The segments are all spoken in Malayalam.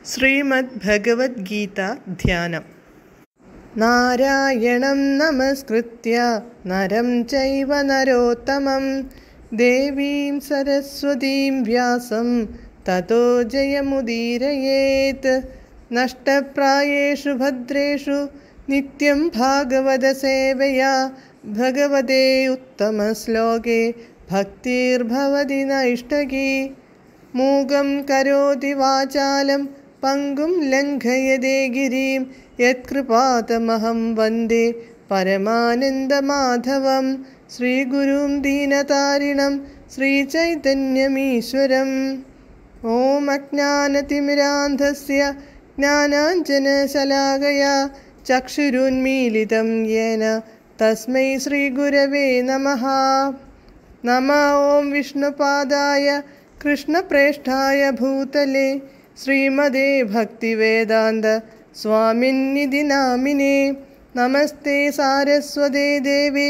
ശ്രീമദ് ഭഗവത്ഗീത ധ്യാനം. നാരായണം നമസ്കൃത്യ നരം ചൈവ നരോത്തമം ദേവീം സരസ്വതീം വ്യാസം തതോ ജയമുദീരയേത്. നഷ്ടപ്രായേഷു ഭദ്രേഷു നിത്യം ഭാഗവത സേവയാ ഭഗവതേ ഉത്തമശ്ലോകേ ഭക്തിർഭവതി നൈഷ്ടകീ. മൂകം കരോതി വാചാലം പങ്കും ലംഘയതേ ഗിരിം യത്കൃപാതമഹം വന്ദേ പരമാനന്ദമാധവം. ശ്രീഗുരും ദീനതാരിണം ശ്രീചൈതന്യമീശ്വരം. ഓം അജ്ഞാനതിമിരാന്ധസ്യ ജ്ഞാനാഞ്ജനശലാകയാ ചക്ഷുരുന്മീലിതം യേന തസ്മൈ ശ്രീഗുരവേ നമഃ. നമഃ ഓം വിഷ്ണുപാദായ കൃഷ്ണപ്രേഷ്ഠായ ഭൂതലേ ശ്രീമദേ ഭക്തിവേദാന്ത സ്വാമിന്നിധി നാമിനേ. നമസ്തേ സാരസ്വതേ ദേവേ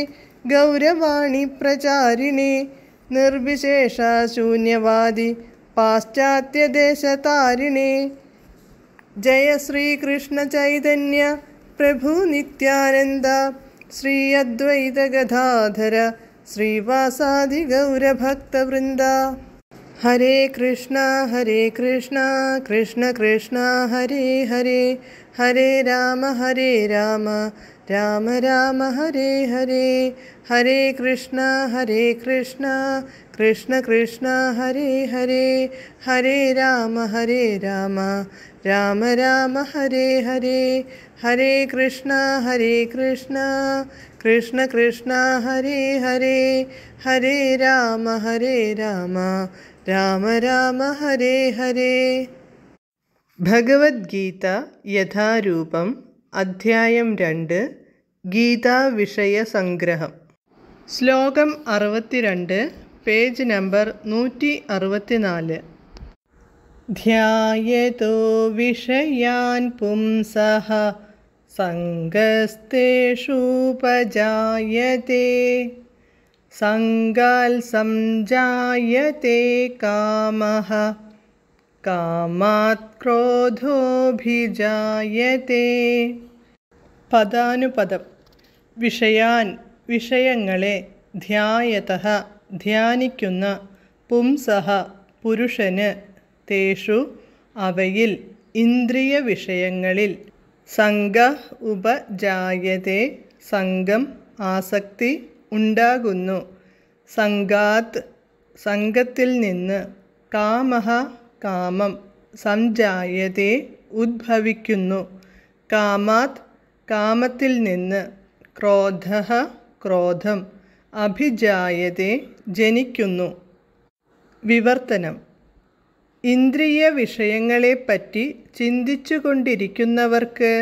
ഗൗരവാണി പ്രചാരിണേ നിർവിശേഷ ശൂന്യവാദി പാശ്ചാത്യദേശതാരിണേ. ജയ ശ്രീകൃഷ്ണ ചൈതന്യ പ്രഭു നിത്യാനന്ദ ശ്രീ അദ്വൈത ഗദാധര ശ്രീവാസാദി ഗൗരഭക്തവൃന്ദ. ഹരേ കൃഷ്ണ കൃഷ്ണ കൃഷ്ണ ഹരേ ഹരേ, ഹരേ രാമ രാമ രാമ ഹരേ ഹരേ. ഹരേ കൃഷ്ണ കൃഷ്ണ കൃഷ്ണ ഹരേ ഹരേ, ഹരേ രാമ രാമ രാമ ഹരേ ഹരേ. ഹരേ കൃഷ്ണ കൃഷ്ണ ഹരേ ഹരേ, ഹരേ രാമ രാമ ഹരേ ഹരേ. ഭഗവത്ഗീത യഥാരൂപം അധ്യായം 2 ഗീതാവിഷയ സംഗ്രഹം. ശ്ലോകം 62, പേജ് നമ്പർ 164. ധ്യായതോ വിഷയാൻ പുംസഃ സംഗസ്തേഷുപജായതേ സംഗാൽ സംജായതേ കാമഃ കാമാത് ക്രോധോഭിജായതേ. പദാനുപദം. വിഷയാൻ വിഷയങ്ങളെ, ധ്യായതഃ ധ്യാനിക്കുന്ന, പുംസഃ പുരുഷന്, തേഷു അവയിൽ, ഇന്ദ്രിയ വിഷയങ്ങളിൽ, സംഗഃ ഉപജായതേ സംഗം ആസക്തി ഉണ്ടാകുന്നു, സംഗാത് സംഗത്തിൽ നിന്ന്, കാമഃ കാമം, സംജായതേ ഉദ്ഭവിക്കുന്നു, കാമാത് കാമത്തിൽ നിന്ന്, ക്രോധഃ ക്രോധം, അഭിജായതേ ജനിക്കുന്നു. വിവർത്തനം. ഇന്ദ്രിയ വിഷയങ്ങളെപ്പറ്റി ചിന്തിച്ചുകൊണ്ടിരിക്കുന്നവർക്ക്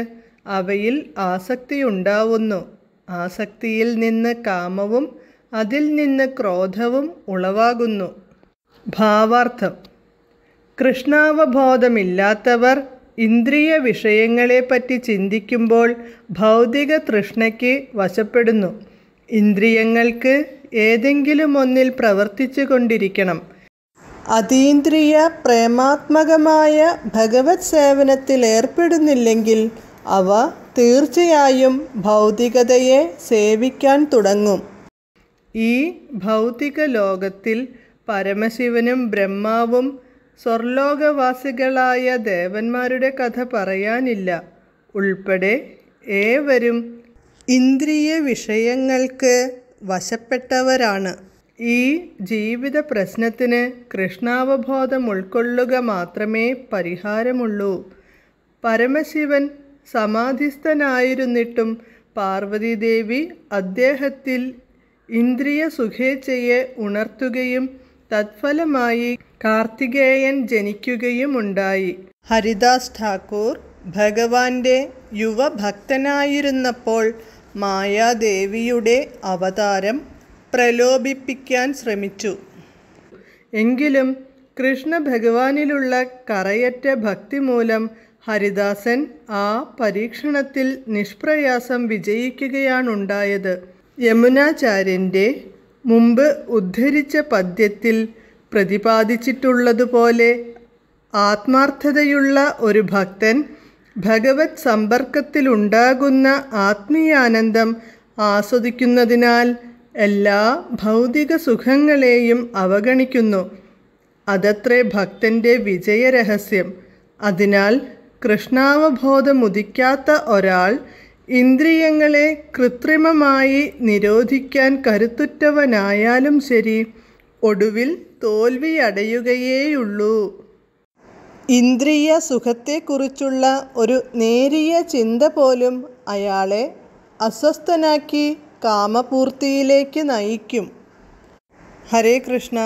അവയിൽ ആസക്തിയുണ്ടാവുന്നു. ആസക്തിയിൽ നിന്ന് കാമവും അതിൽ നിന്ന് ക്രോധവും ഉളവാകുന്നു. ഭാവാർത്ഥം. കൃഷ്ണാവബോധമില്ലാത്തവർ ഇന്ദ്രിയ വിഷയങ്ങളെപ്പറ്റി ചിന്തിക്കുമ്പോൾ ഭൗതിക തൃഷ്ണയ്ക്ക് വശപ്പെടുന്നു. ഇന്ദ്രിയങ്ങൾക്ക് ഏതെങ്കിലും ഒന്നിൽ പ്രവർത്തിച്ചു കൊണ്ടിരിക്കണം. അതീന്ദ്രിയ പ്രേമാത്മകമായ ഭഗവത് സേവനത്തിൽ ഏർപ്പെടുന്നില്ലെങ്കിൽ അവ തീർച്ചയായും ഭൗതികതയെ സേവിക്കാൻ തുടങ്ങും. ഈ ഭൗതിക ലോകത്തിൽ പരമശിവനും ബ്രഹ്മാവും സ്വർലോകവാസികളായ ദേവന്മാരുടെ കഥ പറയാനില്ല. ഉൾപ്പെടെ ഏവരും ഇന്ദ്രിയ വിഷയങ്ങൾക്ക് വശപ്പെട്ടവരാണ്. ഈ ജീവിത പ്രശ്നത്തിന് കൃഷ്ണാവബോധം ഉൾക്കൊള്ളുക മാത്രമേ പരിഹാരമുള്ളൂ. പരമശിവൻ സമാധിസ്ഥനായിരുന്നിട്ടും പാർവതീദേവി അദ്ദേഹത്തിൽ ഇന്ദ്രിയ സുഖേച്ഛയെ ഉണർത്തുകയും തത്ഫലമായി കാർത്തികേയൻ ജനിക്കുകയുമുണ്ടായി. ഹരിദാസ് ഠാക്കൂർ ഭഗവാന്റെ യുവഭക്തനായിരുന്നപ്പോൾ മായാദേവിയുടെ അവതാരം പ്രലോഭിപ്പിക്കാൻ ശ്രമിച്ചു. എങ്കിലും കൃഷ്ണ ഭഗവാനിലുള്ള കറയറ്റ ഭക്തി മൂലം ഹരിദാസൻ ആ പരീക്ഷണത്തിൽ നിഷ്പ്രയാസം വിജയിക്കുകയാണുണ്ടായത്. യമുനാചാര്യൻ്റെ മുമ്പ് ഉദ്ധരിച്ച പദ്യത്തിൽ പ്രതിപാദിച്ചിട്ടുള്ളതുപോലെ ആത്മാർത്ഥതയുള്ള ഒരു ഭക്തൻ ഭഗവത് സമ്പർക്കത്തിലുണ്ടാകുന്ന ആത്മീയാനന്ദം ആസ്വദിക്കുന്നതിനാൽ എല്ലാ ഭൗതിക സുഖങ്ങളെയും അവഗണിക്കുന്നു. അതത്രേ ഭക്തൻ്റെ വിജയരഹസ്യം. അതിനാൽ കൃഷ്ണാവബോധമുദിക്കാത്ത ഒരാൾ ഇന്ദ്രിയങ്ങളെ കൃത്രിമമായി നിരോധിക്കാൻ കരുത്തുറ്റവനായാലും ശരി, ഒടുവിൽ തോൽവിയടയുകയേയുള്ളൂ. ഇന്ദ്രിയ സുഖത്തെക്കുറിച്ചുള്ള ഒരു നേരിയ ചിന്ത പോലും അയാളെ അസ്വസ്ഥനാക്കി കാമപൂർത്തിയിലേക്ക് നയിക്കും. ഹരേ കൃഷ്ണ.